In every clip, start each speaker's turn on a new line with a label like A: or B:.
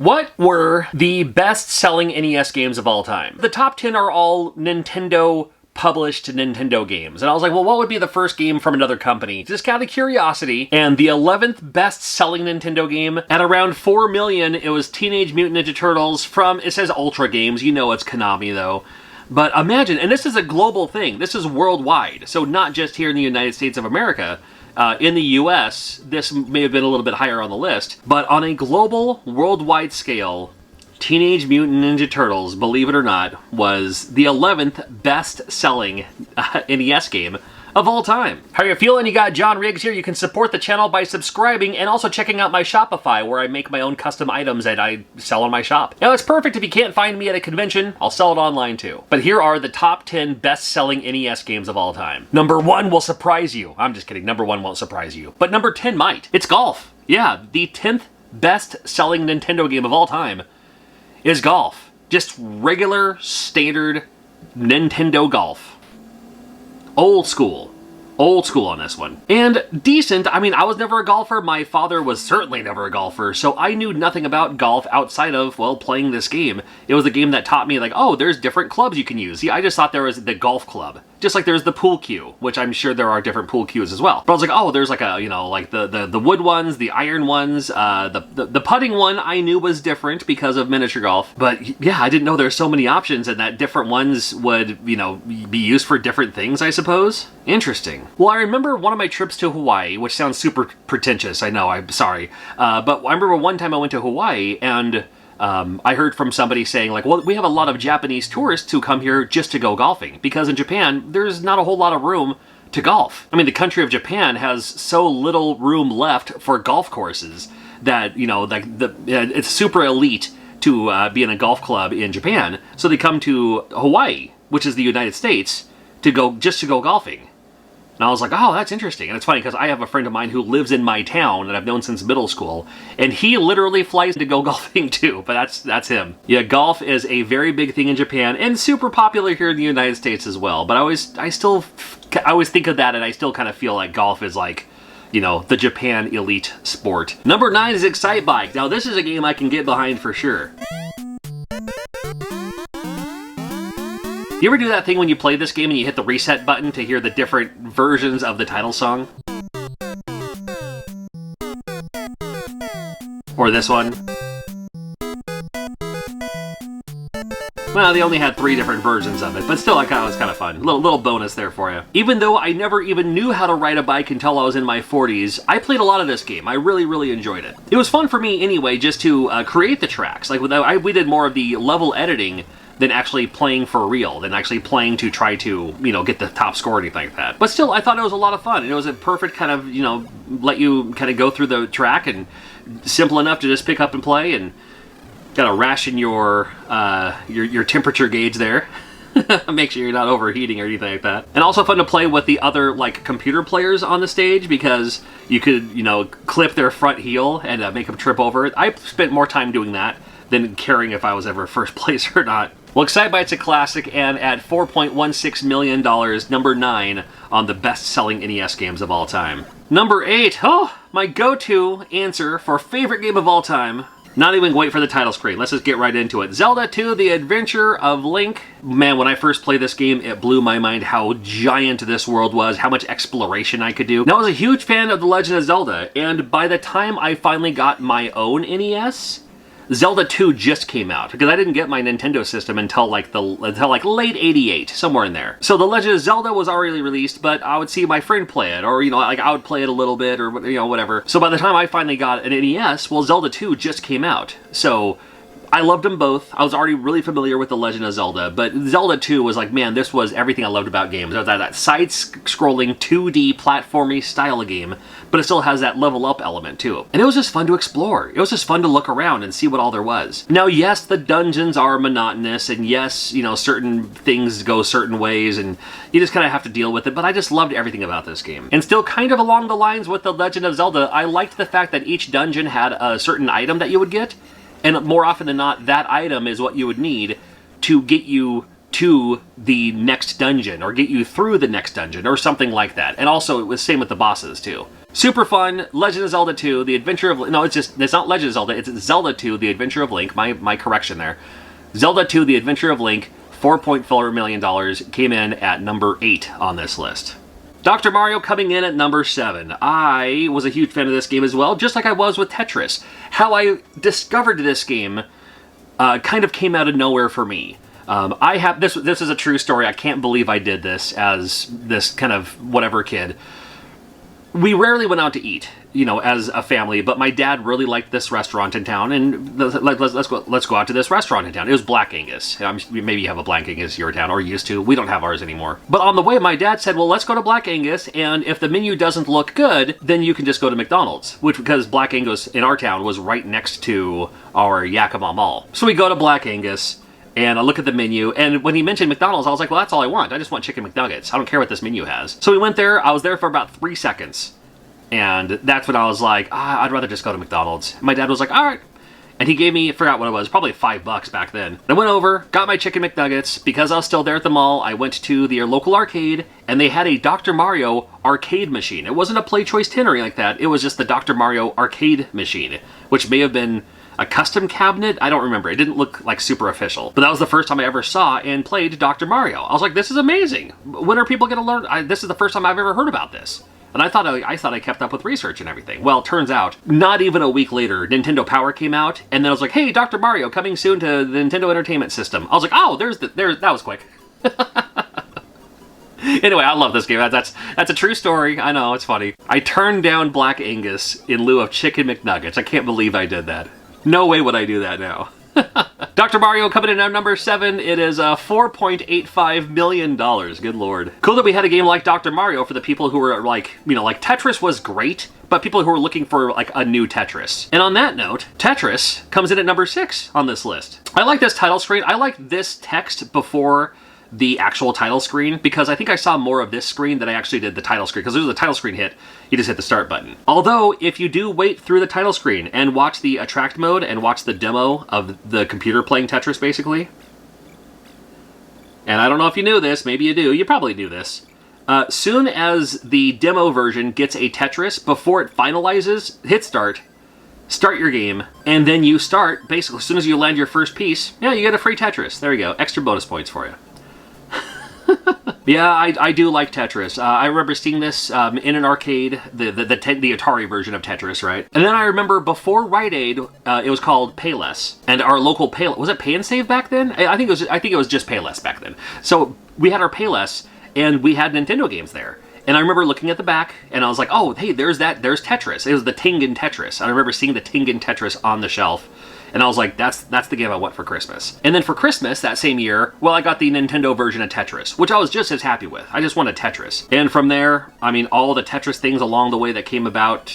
A: What were the best-selling NES games of all time? The top 10 are all Nintendo published Nintendo games. And I was like, well, what would be the first game from another company? Just out of curiosity. And the 11th best-selling Nintendo game, at around 4 million, it was Teenage Mutant Ninja Turtles from, it says Ultra Games. You know it's Konami, though. But imagine, and this is a global thing. This is worldwide. So not just here in the United States of America. In the US, this may have been a little bit higher on the list. But on a global, worldwide scale, Teenage Mutant Ninja Turtles, believe it or not, was the 11th best-selling NES game of all time. How you feeling? You got John Riggs here. You can support the channel by subscribing and also checking out my Shopify, where I make my own custom items that I sell on my shop. Now, it's perfect if you can't find me at a convention. I'll sell it online too. But here are the top 10 best-selling NES games of all time. Number 1 will surprise you. I'm just kidding. Number 1 won't surprise you. But number 10 might. It's golf. Yeah, the 10th best-selling Nintendo game of all time is golf. Just regular, standard Nintendo golf. Old school. Old school on this one. And decent. I mean, I was never a golfer. My father was certainly never a golfer, so I knew nothing about golf outside of, well, playing this game. It was the game that taught me, like, oh, there's different clubs you can use. See, I just thought there was the golf club. Just like there's the pool cue, which I'm sure there are different pool cues as well. But I was like, oh, there's like a, you know, like the wood ones, the iron ones, the putting one I knew was different because of miniature golf. But yeah, I didn't know there's so many options and that different ones would, you know, be used for different things, I suppose. Interesting. Well, I remember one of my trips to Hawaii, which sounds super pretentious, I know, I'm sorry. But I remember one time I went to Hawaii and I heard from somebody saying, like, well, we have a lot of Japanese tourists who come here just to go golfing, because in Japan, there's not a whole lot of room to golf. I mean, the country of Japan has so little room left for golf courses that, you know, like it's super elite to be in a golf club in Japan, so they come to Hawaii, which is the United States, to go golfing. And I was like, oh, that's interesting. And it's funny because I have a friend of mine who lives in my town that I've known since middle school, and he literally flies to go golfing too, but that's him. Yeah, golf is a very big thing in Japan and super popular here in the United States as well. But I always think of that, and I still kind of feel like golf is like, you know, the Japan elite sport. Number 9 is Excite Bike. Now, this is a game I can get behind for sure. You ever do that thing when you play this game and you hit the reset button to hear the different versions of the title song? Or this one? Well, they only had 3 different versions of it, but still, it was kind of fun. Little bonus there for you. Even though I never even knew how to ride a bike until I was in my 40s, I played a lot of this game. I really, really enjoyed it. It was fun for me anyway, just to create the tracks. Like, we did more of the level editing than actually playing for real, than actually playing to try to, you know, get the top score or anything like that. But still, I thought it was a lot of fun. And it was a perfect kind of, you know, let you kind of go through the track, and simple enough to just pick up and play, and gotta ration your temperature gauge there. Make sure you're not overheating or anything like that. And also fun to play with the other, like, computer players on the stage, because you could, you know, clip their front heel and make them trip over it. I spent more time doing that than caring if I was ever first place or not. Well, Excitebike's a classic, and at $4.16 million, number 9 on the best-selling NES games of all time. Number 8, oh, my go-to answer for favorite game of all time. Not even wait for the title screen. Let's just get right into it. Zelda 2, The Adventure of Link. Man, when I first played this game, it blew my mind how giant this world was, how much exploration I could do. Now, I was a huge fan of The Legend of Zelda, and by the time I finally got my own NES, Zelda 2 just came out, because I didn't get my Nintendo system until like late '88, somewhere in there. So The Legend of Zelda was already released, but I would see my friend play it, or, you know, like I would play it a little bit, or, you know, whatever. So by the time I finally got an NES, well, Zelda 2 just came out. So I loved them both. I was already really familiar with The Legend of Zelda, but Zelda 2 was like, man, this was everything I loved about games. It was that side-scrolling 2D platformy style of game, but it still has that level up element too. And it was just fun to explore. It was just fun to look around and see what all there was. Now, yes, the dungeons are monotonous, and yes, you know, certain things go certain ways, and you just kind of have to deal with it, but I just loved everything about this game. And still kind of along the lines with The Legend of Zelda, I liked the fact that each dungeon had a certain item that you would get, and more often than not, that item is what you would need to get you to the next dungeon, or get you through the next dungeon, or something like that. And also, it was same with the bosses, too. Super fun. Legend of Zelda 2, The Adventure of... No, it's not Legend of Zelda, it's Zelda 2, The Adventure of Link. My correction there. Zelda 2, The Adventure of Link, $4.4 million, came in at number 8 on this list. Dr. Mario coming in at number 7. I was a huge fan of this game as well, just like I was with Tetris. How I discovered this game kind of came out of nowhere for me. I have this is a true story. I can't believe I did this as this kind of whatever kid. We rarely went out to eat, you know, as a family, but my dad really liked this restaurant in town, and let's go out to this restaurant in town. It was Black Angus. Maybe you have a Black Angus in your town, or used to. We don't have ours anymore. But on the way, my dad said, well, let's go to Black Angus, and if the menu doesn't look good, then you can just go to McDonald's, because Black Angus in our town was right next to our Yakima Mall. So we go to Black Angus, and I look at the menu, and when he mentioned McDonald's, I was like, well, that's all I want. I just want chicken McNuggets. I don't care what this menu has. So we went there. I was there for about 3 seconds. And that's when I was like, I'd rather just go to McDonald's. My dad was like, all right. And he gave me, I forgot what it was, probably $5 back then. I went over, got my chicken McNuggets. Because I was still there at the mall, I went to the local arcade, and they had a Dr. Mario arcade machine. It wasn't a Play Choice 10 or anything like that. It was just the Dr. Mario arcade machine, which may have been a custom cabinet? I don't remember. It didn't look like super official. But that was the first time I ever saw and played Dr. Mario. I was like, this is amazing. When are people going to learn? This is the first time I've ever heard about this. And I thought I kept up with research and everything. Well, it turns out, not even a week later, Nintendo Power came out, and then I was like, hey, Dr. Mario, coming soon to the Nintendo Entertainment System. I was like, oh, that was quick. Anyway, I love this game. That's a true story. I know, it's funny. I turned down Black Angus in lieu of Chicken McNuggets. I can't believe I did that. No way would I do that now. Dr. Mario coming in at number 7. It is $4.85 million. Good lord. Cool that we had a game like Dr. Mario for the people who were like, you know, like Tetris was great, but people who were looking for like a new Tetris. And on that note, Tetris comes in at number 6 on this list. I like this title screen. I like this text before the actual title screen, because I think I saw more of this screen than I actually did the title screen, because there's a title screen hit, you just hit the start button. Although, if you do wait through the title screen and watch the attract mode and watch the demo of the computer playing Tetris, basically, and I don't know if you knew this, maybe you do, you probably knew this, soon as the demo version gets a Tetris, before it finalizes, hit start your game, and then you start, basically, as soon as you land your first piece, yeah, you get a free Tetris. There you go, extra bonus points for you. Yeah, I do like Tetris. I remember seeing this in an arcade, the Atari version of Tetris, right? And then I remember before Rite Aid, it was called Payless, and our local Payless, was it Pay and Save back then? I think it was just Payless back then. So we had our Payless, and we had Nintendo games there. And I remember looking at the back, and I was like, oh, hey, there's Tetris. It was the Tengen Tetris. I remember seeing the Tengen Tetris on the shelf. And I was like, that's the game I want for Christmas. And then for Christmas that same year, well, I got the Nintendo version of Tetris, which I was just as happy with. I just wanted Tetris. And from there, I mean, all the Tetris things along the way that came about,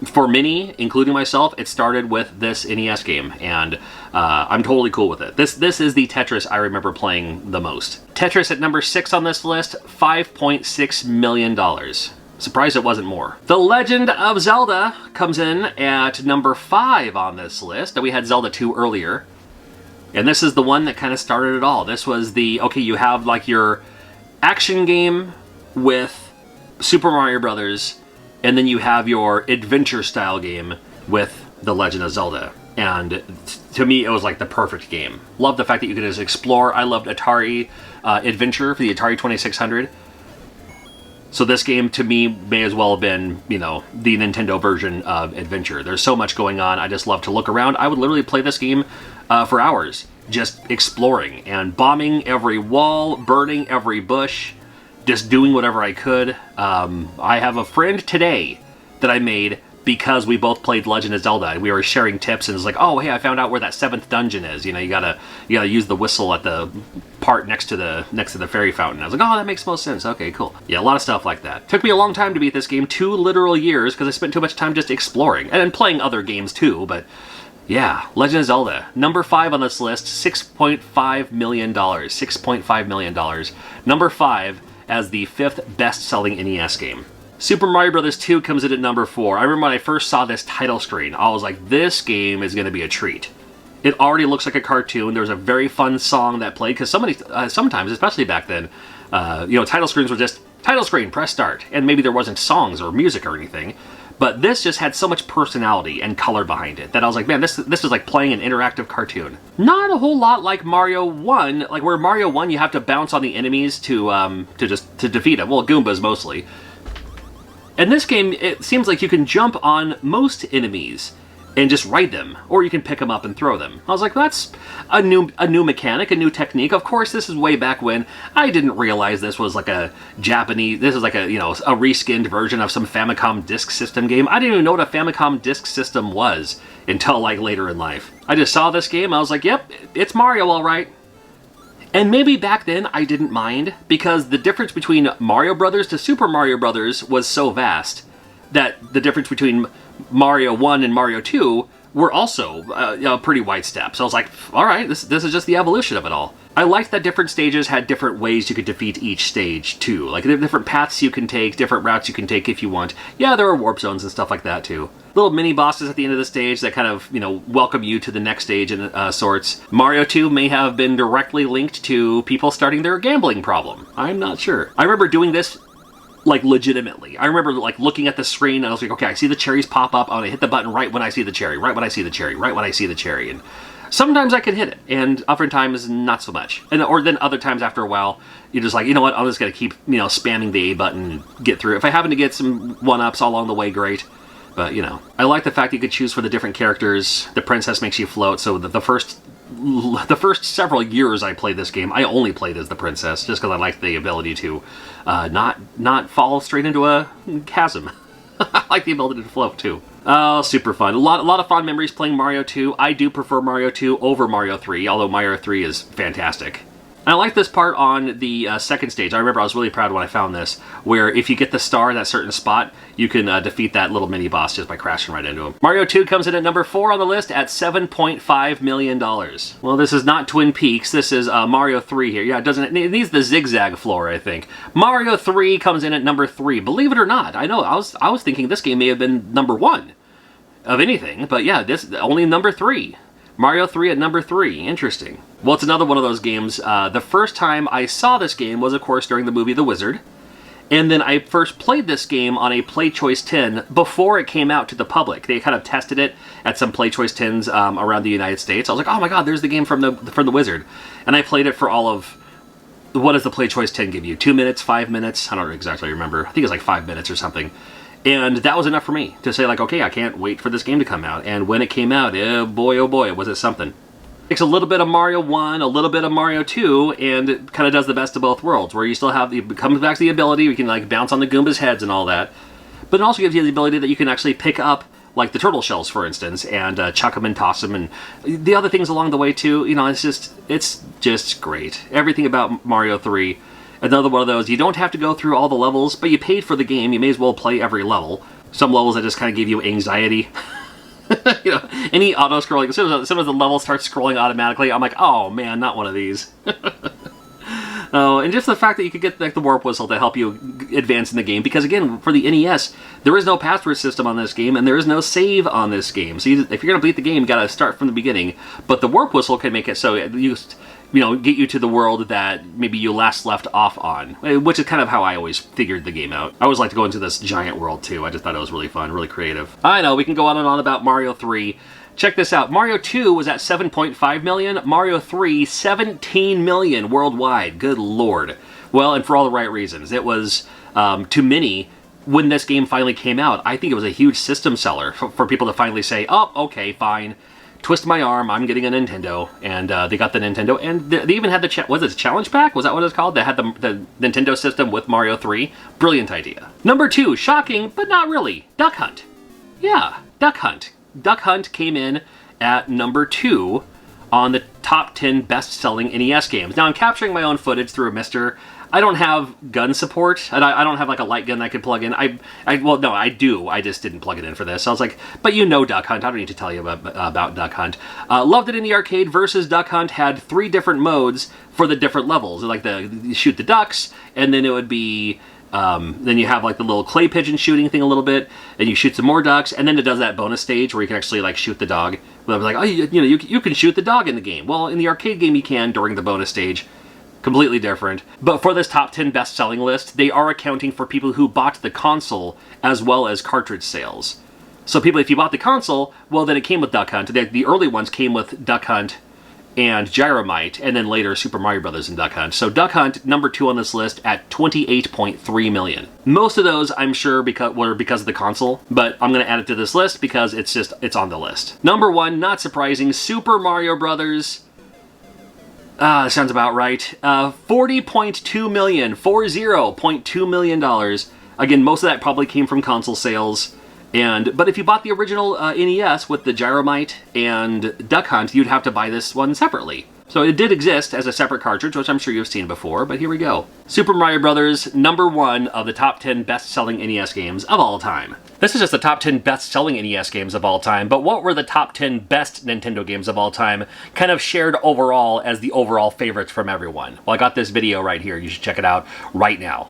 A: for many, including myself, it started with this NES game, and I'm totally cool with it. This is the Tetris I remember playing the most. Tetris at number 6 on this list, $5.6 million. Surprised it wasn't more. The Legend of Zelda comes in at number 5 on this list. We had Zelda 2 earlier. And this is the one that kind of started it all. This was the, okay, you have like your action game with Super Mario Brothers, and then you have your adventure style game with The Legend of Zelda. And to me, it was like the perfect game. Loved the fact that you could just explore. I loved Atari Adventure for the Atari 2600. So this game, to me, may as well have been, you know, the Nintendo version of Adventure. There's so much going on. I just love to look around. I would literally play this game for hours, just exploring and bombing every wall, burning every bush, just doing whatever I could. I have a friend today that I made because we both played Legend of Zelda, and we were sharing tips, and it's like, oh, hey, I found out where that 7th dungeon is. You know, you gotta use the whistle at the part next to the fairy fountain. I was like, oh, that makes most sense. Okay, cool. Yeah, a lot of stuff like that. Took me a long time to beat this game, 2 literal years, because I spent too much time just exploring, and then playing other games too, but yeah, Legend of Zelda. Number 5 on this list, $6.5 million. $6.5 million. Number 5 as the 5th best-selling NES game. Super Mario Bros. 2 comes in at number 4. I remember when I first saw this title screen, I was like, this game is going to be a treat. It already looks like a cartoon. There's a very fun song that played, because sometimes, especially back then, you know, title screens were just title screen, press start. And maybe there wasn't songs or music or anything, but this just had so much personality and color behind it that I was like, man, this is like playing an interactive cartoon. Not a whole lot like Mario 1, like where Mario 1 you have to bounce on the enemies to defeat them. Well, Goombas mostly. In this game, it seems like you can jump on most enemies and just ride them, or you can pick them up and throw them. I was like, that's a new mechanic, a new technique. Of course, this is way back when. I didn't realize this was like a Japanese, this is like a, you know, a reskinned version of some Famicom Disk System game. I didn't even know what a Famicom Disk System was until like later in life. I just saw this game, I was like, yep, it's Mario all right. And maybe back then I didn't mind, because the difference between Mario Brothers to Super Mario Brothers was so vast that the difference between Mario 1 and Mario 2 were also pretty wide steps. So I was like, all right, this is just the evolution of it all. I liked that different stages had different ways you could defeat each stage, too. Like, there are different paths you can take, different routes you can take if you want. Yeah, there are warp zones and stuff like that, too. Little mini-bosses at the end of the stage that kind of, you know, welcome you to the next stage in sorts. Mario 2 may have been directly linked to people starting their gambling problem. I'm not sure. I remember doing this like legitimately. I remember like looking at the screen and I was like, okay, I see the cherries pop up. I'm gonna hit the button right when I see the cherry, right when I see the cherry, right when I see the cherry. And sometimes I could hit it, and oftentimes not so much. Or then other times after a while, you're just like, you know what, I'm just gonna keep, you know, spamming the A button and get through. If I happen to get some one-ups along the way, great. But, you know, I like the fact you could choose for the different characters. The princess makes you float, so the first several years I played this game, I only played as the princess, just because I liked the ability to not fall straight into a chasm. I like the ability to float, too. Oh, super fun. A lot of fond memories playing Mario 2. I do prefer Mario 2 over Mario 3, although Mario 3 is fantastic. And I like this part on the second stage. I remember I was really proud when I found this, where if you get the star in that certain spot, you can defeat that little mini-boss just by crashing right into him. Mario 2 comes in at number 4 on the list at $7.5 million. Well, this is not Twin Peaks. This is Mario 3 here. Yeah, it needs the zigzag floor, I think. Mario 3 comes in at number 3. Believe it or not, I know, I was thinking this game may have been number 1 of anything, but yeah, this only number 3. Mario 3 at number 3. Interesting. Well, it's another one of those games. The first time I saw this game was, of course, during the movie The Wizard. And then I first played this game on a PlayChoice 10 before it came out to the public. They kind of tested it at some PlayChoice 10s around the United States. I was like, oh my god, there's the game from the Wizard. And I played it for all of... What does the PlayChoice 10 give you? 2 minutes? 5 minutes? I don't exactly remember. I think it was like 5 minutes or something. And that was enough for me to say, like, okay, I can't wait for this game to come out. And when it came out, oh boy, was it something. Takes a little bit of Mario 1, a little bit of Mario 2, and it kind of does the best of both worlds, where you still have, it comes back to the ability, you can, like, bounce on the Goombas' heads and all that. But it also gives you the ability that you can actually pick up, like, the turtle shells, for instance, and chuck them and toss them, and the other things along the way, too. You know, it's just great. Everything about Mario 3. Another one of those, you don't have to go through all the levels, but you paid for the game, you may as well play every level. Some levels that just kind of give you anxiety. You know, any auto-scrolling, as soon as the level starts scrolling automatically, I'm like, oh man, not one of these. Oh, and just the fact that you could get like the warp whistle to help you advance in the game, because again, for the NES, there is no password system on this game, and there is no save on this game. So if you're going to beat the game, you got to start from the beginning. But the warp whistle can make it so you know, get you to the world that maybe you last left off on, which is kind of how I always figured the game out. I always like to go into this giant world too. I just thought it was really fun, really creative. I know, we can go on and on about Mario 3. Check this out. Mario 2 was at 7.5 million. Mario 3, 17 million worldwide. Good lord. Well, and for all the right reasons. It was, to many, when this game finally came out, I think it was a huge system seller for people to finally say, oh, okay, fine. Twist my arm, I'm getting a Nintendo, and they got the Nintendo, and they even had the, was it a challenge pack? Was that what it's called? They had the Nintendo system with Mario 3. Brilliant idea. Number 2, shocking, but not really, Duck Hunt. Yeah, Duck Hunt. Duck Hunt came in at number 2 on the top 10 best-selling NES games. Now, I'm capturing my own footage through a mister. I don't have gun support, and I don't have like a light gun that I could plug in. Well, no, I do. I just didn't plug it in for this. So I was like, but you know Duck Hunt. I don't need to tell you about Duck Hunt. Loved it in the arcade. Versus Duck Hunt had 3 different modes for the different levels. Like you shoot the ducks, and then it would be... then you have like the little clay pigeon shooting thing a little bit, and you shoot some more ducks, and then it does that bonus stage where you can actually like shoot the dog. But I was like, oh, you know, you can shoot the dog in the game. Well, in the arcade game you can during the bonus stage, completely different. But for this top 10 best-selling list, they are accounting for people who bought the console as well as cartridge sales. So people, if you bought the console, well, then it came with Duck Hunt. The early ones came with Duck Hunt and Gyromite, and then later Super Mario Brothers and Duck Hunt. So Duck Hunt, number 2 on this list at 28.3 million. Most of those, I'm sure, were because of the console, but I'm going to add it to this list because it's on the list. Number 1, not surprising, Super Mario Brothers. That sounds about right. 40.2 million, $40.2 million. Again, most of that probably came from console sales. But if you bought the original NES with the Gyromite and Duck Hunt, you'd have to buy this one separately. So it did exist as a separate cartridge, which I'm sure you've seen before, but here we go. Super Mario Brothers, number 1 of the top 10 best-selling NES games of all time. This is just the top 10 best-selling NES games of all time, but what were the top 10 best Nintendo games of all time, kind of shared overall as the overall favorites from everyone? Well, I got this video right here. You should check it out right now.